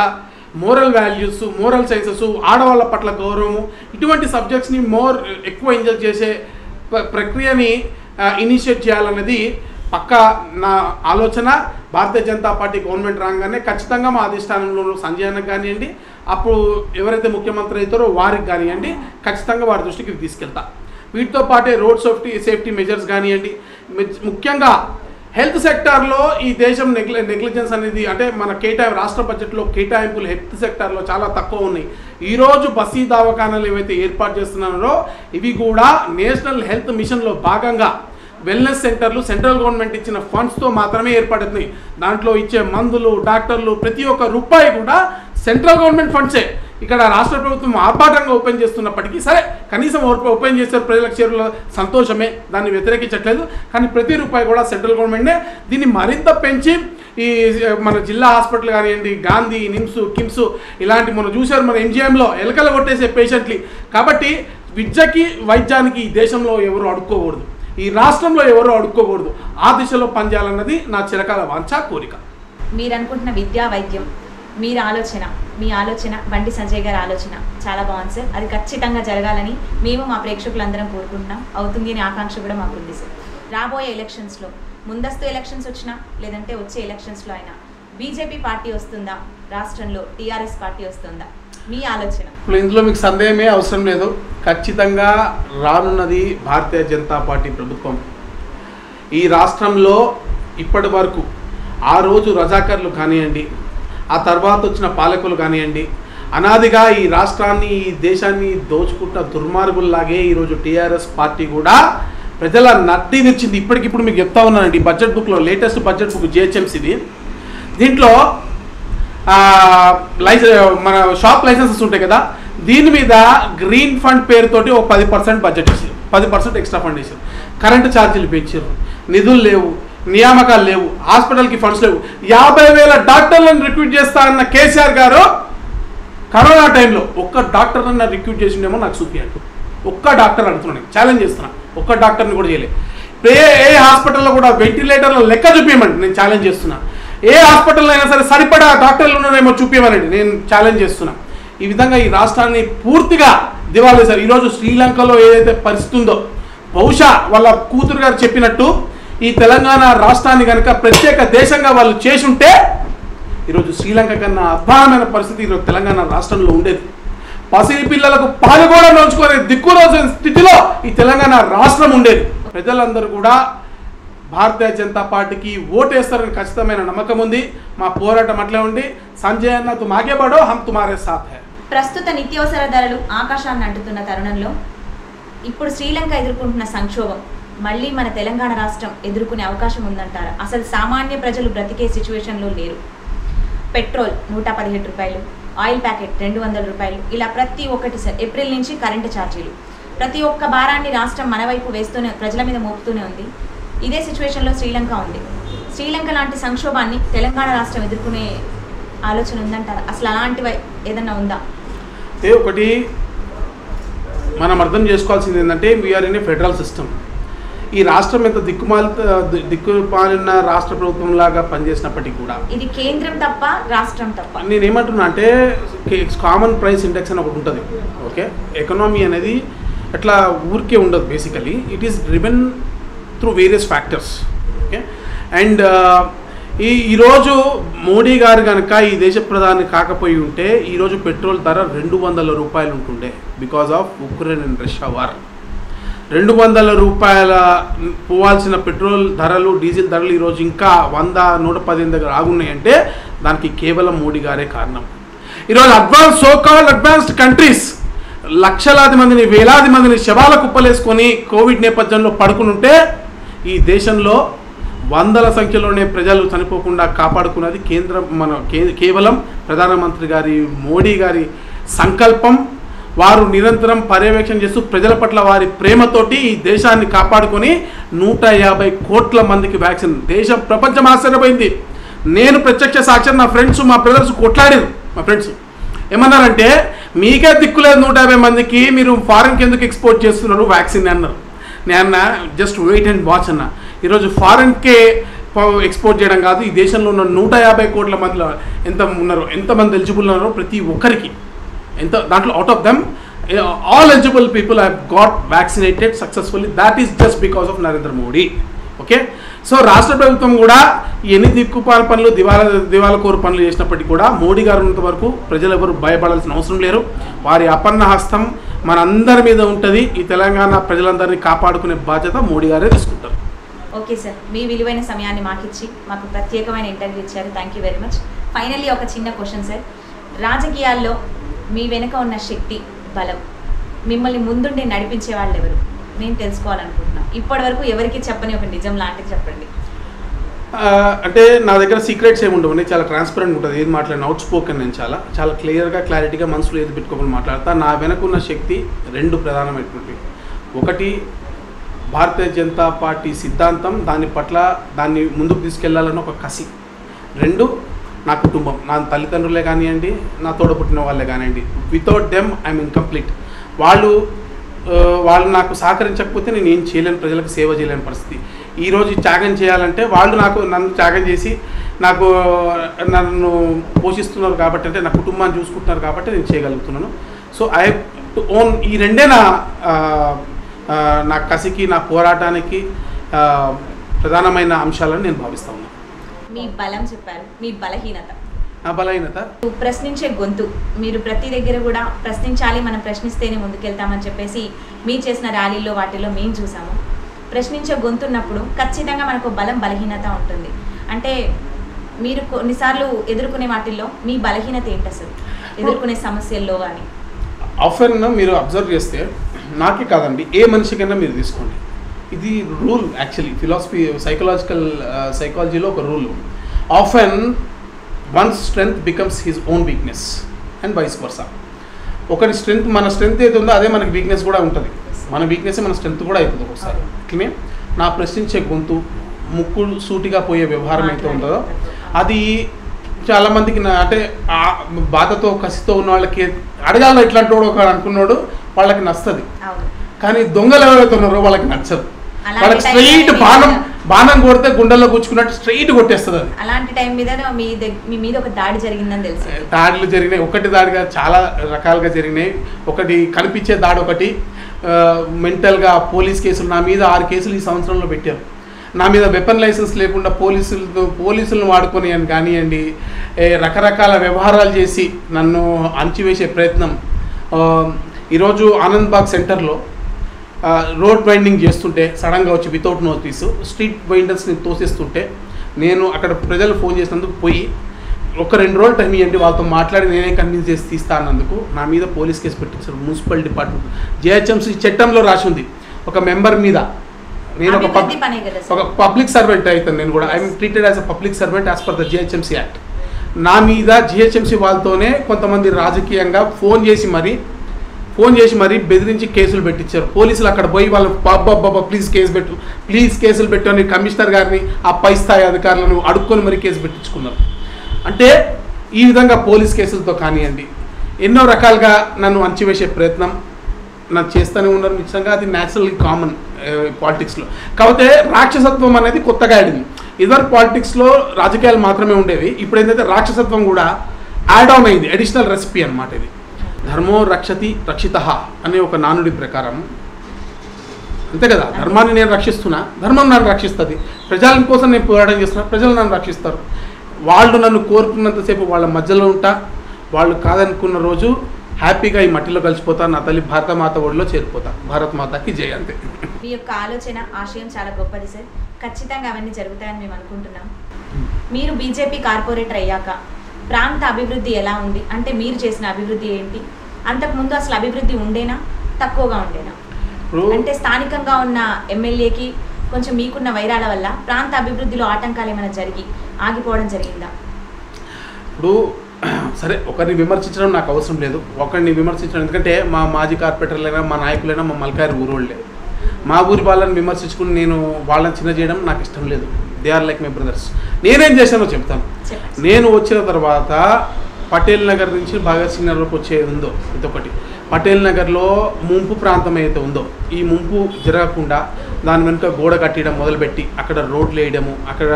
moral values, moral sciences, ఆడవాళ్ళ పట్ల గౌరవము, ఇటువంటి సబ్జెక్ట్స్ని ఎక్కువ ఎంజాయ్ చేసే ప్రక్రియని ఇనిషియేట్ చేయాలన్నది పక్కా నా ఆలోచన. భారతీయ జనతా పార్టీ గవర్నమెంట్ రాగానే ఖచ్చితంగా మా అధిష్టానంలో సంజయ్ అన్నకు కానివ్వండి, అప్పుడు ఎవరైతే ముఖ్యమంత్రి అవుతారో వారికి కానివ్వండి, ఖచ్చితంగా వారి దృష్టికి తీసుకెళ్తా. వీటితో పాటే రోడ్ సేఫ్టీ మెజర్స్ కానివ్వండి, ముఖ్యంగా హెల్త్ సెక్టార్లో ఈ దేశం నెగ్లిజెన్స్ అనేది అంటే మన రాష్ట్ర బడ్జెట్లో కేటాయింపులు హెల్త్ సెక్టార్లో చాలా తక్కువ ఉన్నాయి. ఈరోజు బస్తీ దవాఖానాలు ఏవైతే ఏర్పాటు చేస్తున్నారో ఇవి కూడా నేషనల్ హెల్త్ మిషన్లో భాగంగా వెల్నెస్ సెంటర్లు సెంట్రల్ గవర్నమెంట్ ఇచ్చిన ఫండ్స్తో మాత్రమే ఏర్పడుతున్నాయి. దాంట్లో ఇచ్చే మందులు, డాక్టర్లు, ప్రతి ఒక్క రూపాయి కూడా సెంట్రల్ గవర్నమెంట్ ఫండ్సే. ఇక్కడ రాష్ట్ర ప్రభుత్వం ఆర్భాటంగా ఓపెన్ చేస్తున్నప్పటికీ సరే కనీసం ఓపెన్ చేశారు, ప్రజలకు చేరులో సంతోషమే, దాన్ని వ్యతిరేకించట్లేదు. కానీ ప్రతి రూపాయి కూడా సెంట్రల్ గవర్నమెంటే. దీన్ని మరింత పెంచి ఈ మన జిల్లా హాస్పిటల్ కానివ్వండి, గాంధీ, నిమ్స్, కిమ్స్ ఇలాంటి మనం చూశారు మన ఎంజిఎంలో ఎలకలు కొట్టేసే పేషెంట్లు. కాబట్టి విద్యకి వైద్యానికి ఈ దేశంలో ఎవరు అడుక్కోకూడదు. ఈ రాష్ట్రంలో ఎవరో అడుక్కోకూడదు. ఆ దిశలో పనిచేయాలన్నది నా చిరకాల వాంఛ, కోరిక. మీరు అనుకుంటున్న విద్యా వైద్యం మీ ఆలోచన బండి సంజయ్ గారి ఆలోచన చాలా బాగుంది సార్. అది ఖచ్చితంగా జరగాలని మేము మా ప్రేక్షకులందరం కోరుకుంటున్నాం. అవుతుంది అనే ఆకాంక్ష కూడా మాకుంది సార్. రాబోయే ఎలక్షన్స్లో, ముందస్తు ఎలక్షన్స్ వచ్చినా లేదంటే వచ్చే ఎలక్షన్స్లో అయినా బీజేపీ పార్టీ వస్తుందా, రాష్ట్రంలో టీఆర్ఎస్ పార్టీ వస్తుందా, మీ ఆలోచన? ఇప్పుడు ఇందులో మీకు సందేహమే అవసరం లేదు. ఖచ్చితంగా రానున్నది భారతీయ జనతా పార్టీ ప్రభుత్వం. ఈ రాష్ట్రంలో ఇప్పటి వరకు ఆ రోజు రజాకర్లు కానివ్వండి, ఆ తర్వాత వచ్చిన పాలకులు కానివ్వండి, అనాదిగా ఈ రాష్ట్రాన్ని, ఈ దేశాన్ని దోచుకుంటున్న దుర్మార్గుల్లాగే ఈరోజు టీఆర్ఎస్ పార్టీ కూడా ప్రజల నడ్డి విరిచింది. ఇప్పటికిప్పుడు మీకు చెప్తా ఉన్నానండి, బడ్జెట్ బుక్లో, లేటెస్ట్ బడ్జెట్ బుక్ జిహెచ్ఎంసీది, దీంట్లో మన షాప్ లైసెన్సెస్ ఉంటాయి కదా, దీని మీద గ్రీన్ ఫండ్ పేరుతోటి ఒక 10% బడ్జెట్ ఇచ్చారు, 10% ఎక్స్ట్రా ఫండ్ ఇచ్చారు. కరెంటు ఛార్జీలు పెంచారు, నిధులు లేవు, నియామకాలు లేవు, హాస్పిటల్కి ఫండ్స్ లేవు. 50,000 డాక్టర్లను రిక్రూట్ చేస్తా అన్న కేసీఆర్ గారు కరోనా టైంలో ఒక్క డాక్టర్ అన్న రిక్రూట్ చేసిండేమో నాకు చూపించండి. ఒక్క డాక్టర్ అడుగుతున్నాను, ఛాలెంజ్ చేస్తున్నా. ఒక్క డాక్టర్ని కూడా చేయలేదు. ఏ హాస్పిటల్లో కూడా వెంటిలేటర్ల లెక్క చూపించమండి, నేను ఛాలెంజ్ చేస్తున్నా. ఏ హాస్పిటల్లో అయినా సరే సరిపడా డాక్టర్లు ఉన్నారేమో చూపించమనండి, నేను ఛాలెంజ్ చేస్తున్నా. ఈ విధంగా ఈ రాష్ట్రాన్ని పూర్తిగా దివాళీ సార్. ఈరోజు శ్రీలంకలో ఏదైతే పరిస్థితి ఉందో, బహుశా వాళ్ళ కూతురు గారు చెప్పినట్టు ఈ తెలంగాణ రాష్ట్రాన్ని కనుక ప్రత్యేక దేశంగా వాళ్ళు చేసుంటే ఈరోజు శ్రీలంక కన్నా అద్భుతమైన పరిస్థితి ఈరోజు తెలంగాణ రాష్ట్రంలో ఉండేది. పసిడి పిల్లలకు పాలు కూడా నోచుకునే దిక్కురోజు స్థితిలో ఈ తెలంగాణ రాష్ట్రం ఉండేది. ప్రజలందరూ కూడా భారతీయ జనతా పార్టీకి ఓటేస్తారని ఖచ్చితమైన నమ్మకం ఉంది. మా పోరాటం అట్లే ఉంది. సంజయ్ అన్న తుమ్ ఆగే బడో, హమ్ తుమారే సాథ్ హై. ప్రస్తుత నిత్యావసర ధరలు ఆకాశాన్ని అంటుతున్న తరుణంలో ఇప్పుడు శ్రీలంక ఎదుర్కొంటున్న సంక్షోభం మళ్ళీ మన తెలంగాణ రాష్ట్రం ఎదుర్కొనే అవకాశం ఉందంటారా? అసలు సామాన్య ప్రజలు బ్రతికే సిచ్యువేషన్లో లేరు. పెట్రోల్ 117 రూపాయలు, ఆయిల్ ప్యాకెట్ 200 రూపాయలు, ఇలా ప్రతి ఒక్కటి సార్. ఏప్రిల్ నుంచి కరెంటు ఛార్జీలు, ప్రతి ఒక్క భారాన్ని రాష్ట్రం మన వైపు వేస్తూనే, ప్రజల మీద మోపుతూనే ఉంది. ఇదే సిచ్యువేషన్లో శ్రీలంక ఉంది. శ్రీలంక లాంటి సంక్షోభాన్ని తెలంగాణ రాష్ట్రం ఎదుర్కొనే ఆలోచన ఉందంటారా? అసలు అలాంటివి ఏదన్నా ఉందా? ఒకటి మనం అర్థం చేసుకోవాల్సింది ఏంటంటే, we are in a federal system. ఈ రాష్ట్రం ఎంత దిక్కుమాలిన రాష్ట్ర ప్రభుత్వం లాగా పనిచేసినప్పటికీ కూడా ఇది కేంద్రం తప్ప రాష్ట్రం తప్ప. నేను ఏమంటున్నా అంటే, కామన్ ప్రైస్ ఇండెక్స్ అని ఒకటి ఉంటుంది. ఓకే, ఎకనామీ అనేది అట్లా ఊరికే ఉండదు. Basically it is driven through various factors. Okay, and ఈరోజు మోడీ గారు కనుక ఈ దేశ ప్రధాని కాకపోయి ఉంటే ఈరోజు పెట్రోల్ ధర 200 రూపాయలు ఉంటుండే. Because of Ukraine and Russia war 200 రూపాయల పోవాల్సిన పెట్రోల్ ధరలు, డీజిల్ ధరలు ఈరోజు ఇంకా 100-110 దగ్గర ఆగున్నాయంటే దానికి కేవలం మోడీ గారే కారణం. ఈరోజు అడ్వాన్స్డ్ కంట్రీస్ లక్షలాది మందిని, వేలాది మందిని శవాల కుప్పలేసుకొని కోవిడ్ నేపథ్యంలో పడుకుని ఉంటే ఈ దేశంలో వందల సంఖ్యలోనే ప్రజలు చనిపోకుండా కాపాడుకున్నది కేవలం ప్రధానమంత్రి గారి, మోడీ గారి సంకల్పం. వారు నిరంతరం పర్యవేక్షణ చేస్తూ ప్రజల పట్ల వారి ప్రేమతోటి ఈ దేశాన్ని కాపాడుకొని 150 కోట్ల మందికి వ్యాక్సిన్, దేశం ప్రపంచం ఆశ్చర్యపోయింది. నేను ప్రత్యక్ష సాక్ష్యం, నా ఫ్రెండ్స్, మా బ్రదర్స్ కొట్లాడారు. మా ఫ్రెండ్స్ ఏమన్నారంటే, మీకే దిక్కులేదు 150 మందికి, మీరు ఫారెన్కి ఎందుకు ఎక్స్పోర్ట్ చేస్తున్నారు వ్యాక్సిన్ అన్నారు. నేను జస్ట్ వెయిట్ అండ్ వాచ్ అన్న. ఈరోజు ఫారెన్కే ఎక్స్పోర్ట్ చేయడం కాదు, ఈ దేశంలో ఉన్న 150 కోట్ల మందిలో ఎంతమంది ఎలిజిబుల్ ఉన్నారో ప్రతి ఒక్కరికి, దాంట్లో out of them all eligible people have got vaccinated successfully. That is just because of Narendra Modi. Okay, so రాష్ట్ర ప్రభుత్వం కూడా ఎన్ని దిక్కుపాల పనులు, దివాళకోరు పనులు చేసినప్పటికీ కూడా మోడీ గారు ఉన్నంత వరకు ప్రజలు ఎవరు భయపడాల్సిన అవసరం లేరు. వారి అపన్న హస్తం మనందరి మీద ఉంటుంది. ఈ తెలంగాణ ప్రజలందరినీ కాపాడుకునే బాధ్యత మోడీ గారే తీసుకుంటారు. ఓకే సార్, మీ విలువైన సమయాన్ని మాకిచ్చి మాకు ప్రత్యేకమైన ఇంటర్వ్యూ ఇచ్చారు. Thank you very much. Finally ఒక చిన్న క్వశ్చన్ సార్. రాజకీయాల్లో మీ వెనుక ఉన్న శక్తి, బలం, మిమ్మల్ని ముందుండి నడిపించే వాళ్ళు ఎవరు? నేను తెలుసుకోవాలనుకుంటున్నాను. ఇప్పటి వరకు ఎవరికి చెప్పని ఒక నిజం లాంటిది చెప్పండి. అంటే నా దగ్గర సీక్రెట్స్ ఏమి ఉండవు, నేను చాలా ట్రాన్స్పరెంట్ ఉంటుంది. ఏది మాట్లాడిన అవుట్ స్పోకెన్, నేను చాలా క్లియర్గా, క్లారిటీగా మనసులో ఏది పెట్టుకోకుండా మాట్లాడతా. నా వెనుకున్న శక్తి 2 ప్రధానమైనటువంటివి. ఒకటి భారతీయ జనతా పార్టీ సిద్ధాంతం, దాన్ని ముందుకు తీసుకెళ్లాలని ఒక కసి. 2 నా కుటుంబం, నా తల్లిదండ్రులే కానివ్వండి, నా తోడపుట్టిన వాళ్ళే కానివ్వండి. Without them I'm incomplete. వాళ్ళు వాళ్ళు నాకు సహకరించకపోతే నేను ఏం చేయలేను, ప్రజలకు సేవ చేయలేని పరిస్థితి. ఈరోజు త్యాగం చేయాలంటే వాళ్ళు నన్ను త్యాగం చేసి నన్ను పోషిస్తున్నారు కాబట్టి, అంటే నా కుటుంబాన్ని చూసుకుంటున్నారు కాబట్టి నేను చేయగలుగుతున్నాను. So I have to own. ఈ రెండే నా కసికి, నా పోరాటానికి ప్రధానమైన అంశాలను నేను భావిస్తా ఉన్నాను. మీ బలం చెప్పారు, మీ బలహీనత. నా బలహీనత ప్రశ్నించే గొంతు. మీరు ప్రతి దగ్గర కూడా ప్రశ్నించాలి, మనం ప్రశ్నిస్తేనే ముందుకెళ్తామని చెప్పేసి మీరు చేసిన ర్యాలీలో వాటిలో మేము చూసాము. ప్రశ్నించే గొంతు ఉన్నప్పుడు ఖచ్చితంగా మనకు బలం బలహీనత ఉంటుంది. అంటే మీరు కొన్నిసార్లు ఎదుర్కొనే వాటిల్లో మీ బలహీనత ఏంటి అసలు, ఎదుర్కొనే సమస్యల్లో కానీ? ఆఫెన్ మీరు అబ్జర్వ్ చేస్తే నాకే కాదండి, ఏ మనిషికైనా మీరు తీసుకోండి, ఇది రూల్ యాక్చువల్లీ ఫిలాసఫీ సైకాలజీలో ఒక rule. Often one strength becomes his own weakness and vice versa. ఒకటి స్ట్రెంగ్త్, మన స్ట్రెంగ్త్ ఏది ఉందో అదే మనకి వీక్నెస్ కూడా ఉంటుంది. మన వీక్నెస్ మన స్ట్రెంగ్త్ కూడా అవుతుంది ఒకసారి. అట్లనే నా ప్రశ్నించే గొంతు, ముక్కు సూటిగా పోయే వ్యవహారం అయితే ఉంటుందో అది చాలామందికి అంటే బాధతో కసితో ఉన్న వాళ్ళకి అడగాలి, ఇట్లాంటి వాడు ఒక అనుకున్నాడు వాళ్ళకి నచ్చదు. కానీ దొంగలు ఎవరైతే ఉన్నారో వాళ్ళకి నచ్చదు. వాళ్ళకి స్ట్రైట్ బాణం కొడితే గుండెల్లో కూర్చుకున్నట్టు స్ట్రైట్ కొట్టేస్తుంది. అది అలాంటి టైం మీద మీ మీద ఒక దాడి జరిగిందని తెలుసు. దాడులు జరిగినాయి, ఒకటి దాడిగా చాలా రకాలుగా జరిగినాయి. ఒకటి కనిపించే దాడి, ఒకటి మెంటల్గా పోలీస్ కేసులు. నా మీద 6 కేసులు ఈ సంవత్సరంలో పెట్టారు. నా మీద వెపన్ లైసెన్స్ లేకుండా పోలీసులను వాడుకొని అని కానివ్వండి, రకరకాల వ్యవహారాలు చేసి నన్ను అణచివేసే ప్రయత్నం. ఈరోజు ఆనంద్బాగ్ సెంటర్లో రోడ్ వైండింగ్ చేస్తుంటే సడన్గా వచ్చి వితౌట్ నోటీసు స్ట్రీట్ వైండర్స్ని తోసేస్తుంటే నేను అక్కడ ప్రజలు ఫోన్ చేసినందుకు పోయి 1-2 రోజులు టైం ఇవ్వండి, వాళ్ళతో మాట్లాడి నేనే కన్విన్స్ చేసి తీస్తా అన్నందుకు నా మీద పోలీస్ కేసు పెట్టించారు. మున్సిపల్ డిపార్ట్మెంట్ జిహెచ్ఎంసీ చట్టంలో రాసి ఉంది ఒక మెంబర్ మీద. నేను ఒక పబ్లిక్ సర్వెంట్ అవుతాను. నేను కూడా I'm treated as a public servant as per the GHMC act. నా మీద జిహెచ్ఎంసీ వాళ్ళతోనే కొంతమంది రాజకీయంగా ఫోన్ చేసి మరీ బెదిరించి కేసులు పెట్టించారు. పోలీసులు అక్కడ పోయి వాళ్ళు బాబా ప్లీజ్ కేసులు పెట్టు అని కమిషనర్ గారిని, ఆ పై స్థాయి అధికారులను అడుక్కొని మరీ కేసు పెట్టించుకున్నారు. అంటే ఈ విధంగా పోలీస్ కేసులతో కానివ్వండి ఎన్నో రకాలుగా నన్ను అణచివేసే ప్రయత్నం నాకు చేస్తూనే ఉన్నారు. నిజంగా అది న్యాచురల్ కామన్ పాలిటిక్స్లో. కాకపోతే రాక్షసత్వం అనేది కొత్తగా ఆడింది. ఇదివరకు పాలిటిక్స్లో రాజకీయాలు మాత్రమే ఉండేవి, ఇప్పుడు ఏంటంటే రాక్షసత్వం కూడా యాడ్ ఆన్ అయింది, అడిషనల్ రెసిపీ అనమాట ఇది. ధర్మో రక్షతి రక్షిత అనే ఒక నానుడి ప్రకారం అంతే కదా, ధర్మాన్ని నేను రక్షిస్తున్నా, ధర్మం నన్ను రక్షిస్తుంది. ప్రజల కోసం నేను పోరాటం చేస్తున్నా, ప్రజలు నన్ను రక్షిస్తారు. వాళ్ళు నన్ను కోరుకున్నంతసేపు వాళ్ళ మధ్యలో ఉంటా, వాళ్ళు కాదనుకున్న రోజు హ్యాపీగా ఈ మట్టిలో కలిసిపోతా, నా తల్లి భారతమాత ఒడిలో చేరిపోతా. భారత మాతకి జై. అంతే. మీ యొక్క ఆలోచన, ఆశయం చాలా గొప్పది సార్. ఖచ్చితంగా అవన్నీ జరుగుతాయని మేము అనుకుంటున్నాం. మీరు బీజేపీ కార్పొరేటర్ అయ్యాక ప్రాంత అభివృద్ధి ఎలా ఉంది, అంటే మీరు చేసిన అభివృద్ధి ఏంటి? అంతకుముందు అసలు అభివృద్ధి ఉండేనా, తక్కువగా ఉండేనా? అంటే స్థానికంగా ఉన్న ఎమ్మెల్యేకి కొంచెం మీకున్న వైరాల వల్ల ప్రాంత అభివృద్ధిలో ఆటంకాలు ఏమైనా జరిగి ఆగిపోవడం జరిగిందా? ఇప్పుడు సరే, ఒకరిని విమర్శించడం నాకు అవసరం లేదు. ఒకరిని విమర్శించడం, ఎందుకంటే మా మాజీ కార్పొరేటర్లైనా మా నాయకులైనా మా మల్కారి ఊరోళ్ళే. మా ఊరి వాళ్ళని విమర్శించుకుని నేను వాళ్ళని చిన్న చేయడం నాకు ఇష్టం లేదు. They are like my brothers. నేనేం చేశానో చెప్తాను. నేను వచ్చిన తర్వాత పటేల్ నగర్ నుంచి భగత్ సింగ్ నగర్లోకి వచ్చేది ఉందో ఇదొకటి. పటేల్ నగర్లో ముంపు ప్రాంతం ఏదైతే ఉందో ఈ ముంపు జరగకుండా దాని వెనుక గోడ కట్టడం మొదలుపెట్టి అక్కడ రోడ్లు వేయడము, అక్కడ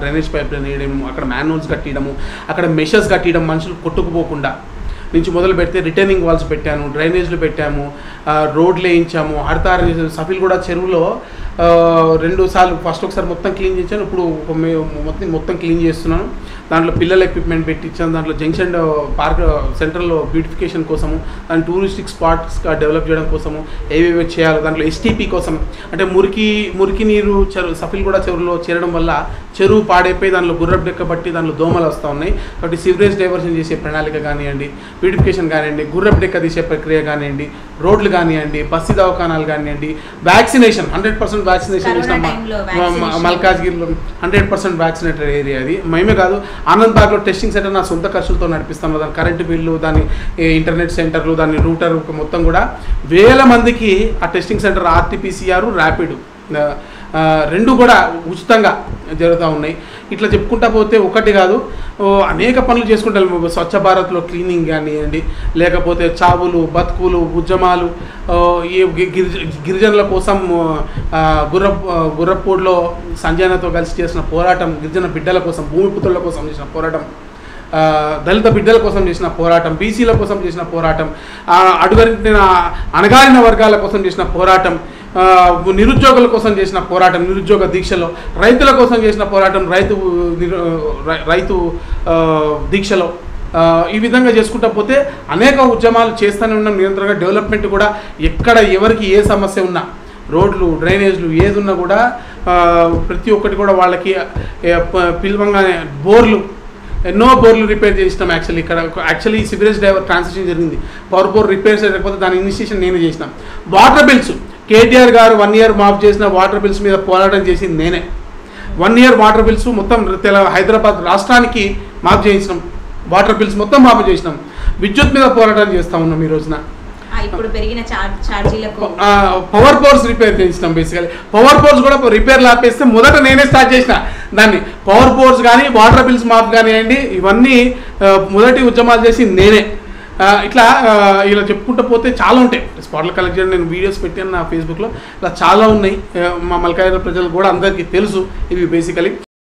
డ్రైనేజ్ పైప్లైన్ వేయడము, అక్కడ మ్యాన్హోల్స్ కట్టడము, అక్కడ మెషర్స్ కట్టడం, మనుషులు కొట్టుకుపోకుండా నుంచి మొదలు పెడితే రిటర్నింగ్ వాల్స్ పెట్టాను, డ్రైనేజ్లు పెట్టాము, రోడ్లు వేయించాము. హడతారు సఫీల్గూడ చెరువులో 2 సార్లు, ఫస్ట్ ఒకసారి మొత్తం క్లీన్ చేశాను, ఇప్పుడు మొత్తం క్లీన్ చేస్తున్నాను. దాంట్లో పిల్లల ఎక్విప్మెంట్ పెట్టించాను. దాంట్లో జంక్షన్ పార్క్ సెంట్రల్లో బ్యూటిఫికేషన్ కోసము, దాని టూరిస్టిక్ స్పాట్స్గా డెవలప్ చేయడం కోసము ఏవేవి చేయాలో, దాంట్లో ఎస్టీపీ కోసం, అంటే మురికి నీరు సఫీల్గూడ చెరువులో చేరడం వల్ల చెరువు పాడైపోయి దానిలో గుర్రపు డెక్క బట్టి దాంట్లో దోమలు వస్తూ ఉన్నాయి. కాబట్టి సివరేజ్ డైవర్షన్ చేసే ప్రణాళిక కానివ్వండి, బ్యూటిఫికేషన్ కానివ్వండి, గుర్రపు డెక్క తీసే ప్రక్రియ కానివ్వండి, రోడ్లు కానివ్వండి, బస్సు దవాఖానాలు కానివ్వండి, వ్యాక్సినేషన్ 100% వ్యాక్సినేషన్ చేసిన మల్కాజ్గిరిలో 100% వ్యాక్సినేటెడ్ ఏరియా అది. మేమే కాదు, ఆనంద్బాగ్లో టెస్టింగ్ సెంటర్ నా సొంత ఖర్చులతో నడిపిస్తాను. దాని కరెంటు బిల్లు, దాని ఇంటర్నెట్ సెంటర్లు, దాని రూటర్ మొత్తం కూడా 1000 మందికి ఆ టెస్టింగ్ సెంటర్ RT-PCR ర్యాపిడ్ 2 కూడా ఉచితంగా జరుగుతూ ఉన్నాయి. ఇట్లా చెప్పుకుంటా పోతే ఒకటి కాదు, అనేక పనులు చేసుకుంటారు. స్వచ్ఛ భారత్లో క్లీనింగ్ కానివ్వండి, లేకపోతే చావులు బతుకులు ఉద్యమాలు, ఈ గిరిజనుల కోసం గుర్రపూడిలో సంజయనతో కలిసి చేసిన పోరాటం, గిరిజన బిడ్డల కోసం, భూమిపుత్రుల కోసం చేసిన పోరాటం, దళిత బిడ్డల కోసం చేసిన పోరాటం, బీసీల కోసం చేసిన పోరాటం, అణగారిన వర్గాల కోసం చేసిన పోరాటం, నిరుద్యోగుల కోసం చేసిన పోరాటం, నిరుద్యోగ దీక్షలో, రైతుల కోసం చేసిన పోరాటం, రైతు దీక్షలో, ఈ విధంగా చేసుకుంటా పోతే అనేక ఉద్యమాలు చేస్తూనే ఉన్నాం. నిరంతరంగా డెవలప్మెంట్ కూడా ఎక్కడ ఎవరికి ఏ సమస్య ఉన్నా, రోడ్లు డ్రైనేజ్లు ఏది ఉన్నా కూడా ప్రతి ఒక్కటి కూడా వాళ్ళకి పిలవంగానే ఎన్నో బోర్లు రిపేర్ చేసినాం. యాక్చువల్లీ సివరేజ్ డ్రైవర్ ట్రాన్సాక్షన్ జరిగింది, పవర్ బోర్ రిపేర్స్ లేకపోతే దాని ఇనిషియేషన్ నేను చేసినాం. వాటర్ బిల్స్ కేటీఆర్ గారు 1 year మాఫ్ చేసిన వాటర్ బిల్స్ మీద పోరాటం చేసింది నేనే. 1 year వాటర్ బిల్స్ మొత్తం హైదరాబాద్ రాష్ట్రానికి మాఫ్ చేయించినాం, వాటర్ బిల్స్ మొత్తం మాఫ్ చేసినాం. విద్యుత్ మీద పోరాటం చేస్తూ ఉన్నాం. ఈ రోజున ఇప్పుడు పెరిగిన ఛార్జీలకు పవర్ బోర్డ్స్ రిపేర్ చేసినాం. బేసికలీ పవర్ బోర్డ్స్ కూడా రిపేర్లు ఆపేస్తే మొదట నేనే స్టార్ట్ చేసిన దాన్ని. పవర్ బోర్డ్స్ కానీ వాటర్ బిల్స్ మాఫ్ కానివ్వండి, ఇవన్నీ మొదటి ఉద్యమాలు చేసి నేనే. ఇట్లా ఇలా చెప్పుకుంటూ పోతే చాలా ఉంటాయి. స్పాట్లు కలెక్ట్ చేయడం నేను వీడియోస్ పెట్టాను నా ఫేస్బుక్లో, ఇలా చాలా ఉన్నాయి. మా మల్కాజ్గిరి ప్రజలు కూడా అందరికీ తెలుసు ఇవి బేసికలీ.